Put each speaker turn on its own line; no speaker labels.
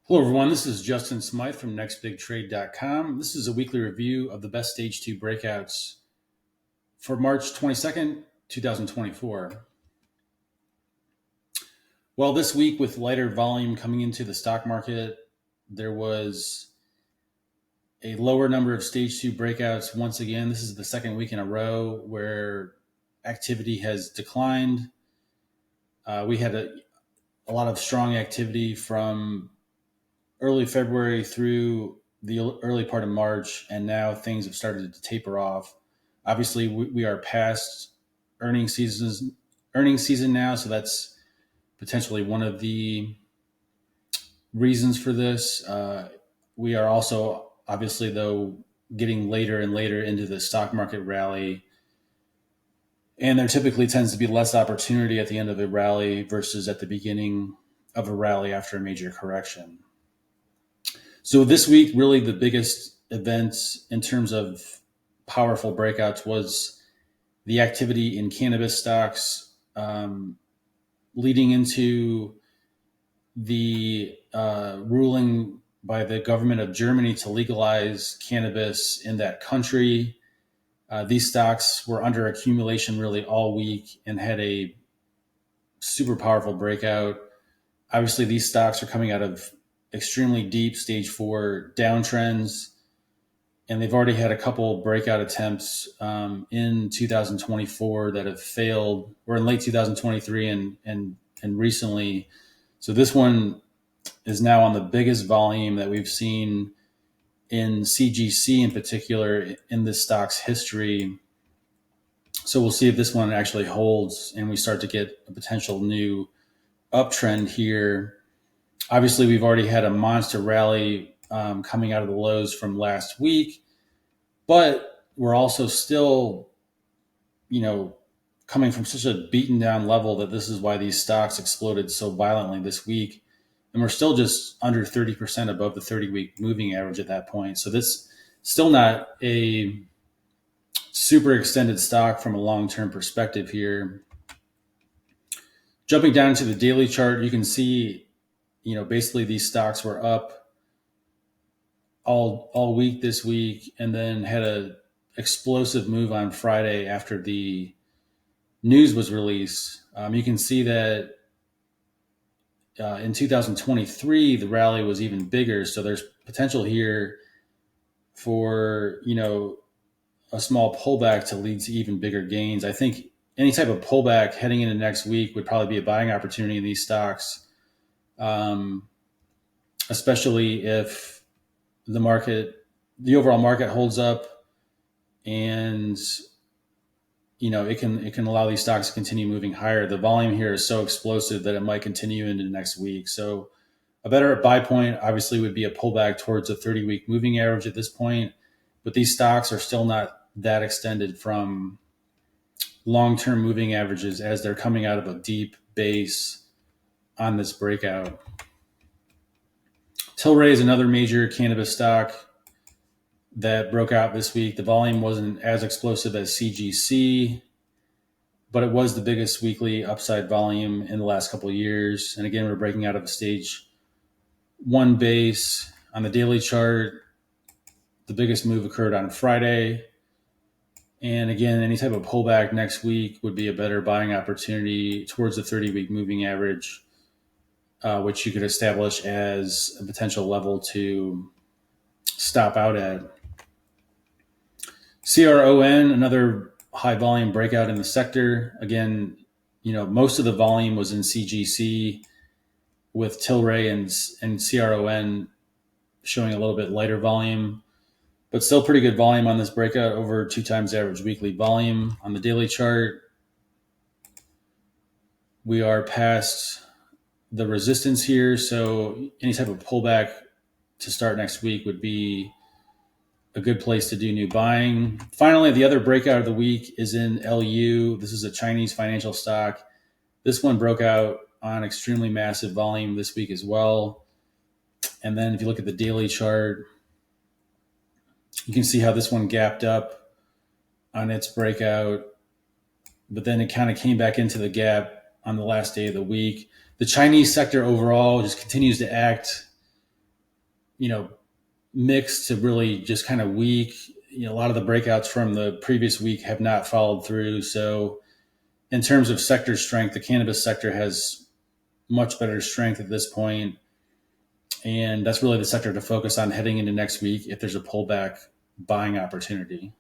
Hello, everyone. This is Justin Smythe from nextbigtrade.com. This is a weekly review of the best stage two breakouts for March 22nd, 2024. Well, this week, with lighter volume coming into the stock market, there was a lower number of stage two breakouts. Once again, this is the second week in a row where activity has declined. We had a lot of strong activity from early February through the early part of March, and now things have started to taper off. Obviously, we are past earning seasons, earning season now, so that's potentially one of the reasons for this. We are also obviously, though, getting later and later into the stock market rally, and there typically tends to be less opportunity at the end of a rally versus at the beginning of a rally after a major correction. So this week, really the biggest event in terms of powerful breakouts was the activity in cannabis stocks, leading into the ruling by the government of Germany to legalize cannabis in that country. These stocks were under accumulation really all week and had a super powerful breakout. Obviously, these stocks are coming out of extremely deep stage four downtrends, and they've already had a couple breakout attempts in 2024 that have failed, or in late 2023 and recently. So this one is now on the biggest volume that we've seen in CGC in particular in this stock's history. So we'll see if this one actually holds and we start to get a potential new uptrend here. Obviously, we've already had a monster rally coming out of the lows from last week, but we're also still, coming from such a beaten down level that this is why these stocks exploded so violently this week. And we're still just under 30% above the 30-week moving average at that point. So this still not a super extended stock from a long-term perspective here. Jumping down to the daily chart, you can see, basically these stocks were up all week this week, and then had a explosive move on Friday after the news was released. You can see that in 2023 the rally was even bigger, so there's potential here for a small pullback to lead to even bigger gains. I think any type of pullback heading into next week would probably be a buying opportunity in these stocks, especially if the overall market holds up, and it can allow these stocks to continue moving higher. The volume here is so explosive that it might continue into next week. So a better buy point obviously would be a pullback towards a 30-week moving average at this point, but these stocks are still not that extended from long-term moving averages as they're coming out of a deep base on this breakout. Tilray is another major cannabis stock that broke out this week. The volume wasn't as explosive as CGC, but it was the biggest weekly upside volume in the last couple of years. And again, we're breaking out of a stage one base. On the daily chart, the biggest move occurred on Friday. And again, any type of pullback next week would be a better buying opportunity towards the 30-week moving average, which you could establish as a potential level to stop out at. CRON, another high volume breakout in the sector. Again, most of the volume was in CGC, with Tilray and CRON showing a little bit lighter volume, but still pretty good volume on this breakout, over 2 times average weekly volume. On the daily chart, we are past the resistance here, so any type of pullback to start next week would be a good place to do new buying. Finally, the other breakout of the week is in LU. This is a Chinese financial stock. This one broke out on extremely massive volume this week as well. And then if you look at the daily chart, you can see how this one gapped up on its breakout, but then it kind of came back into the gap on the last day of the week. The Chinese sector overall just continues to act mixed to really just kind of weak. A lot of the breakouts from the previous week have not followed through. So in terms of sector strength, the cannabis sector has much better strength at this point, and that's really the sector to focus on heading into next week if there's a pullback buying opportunity.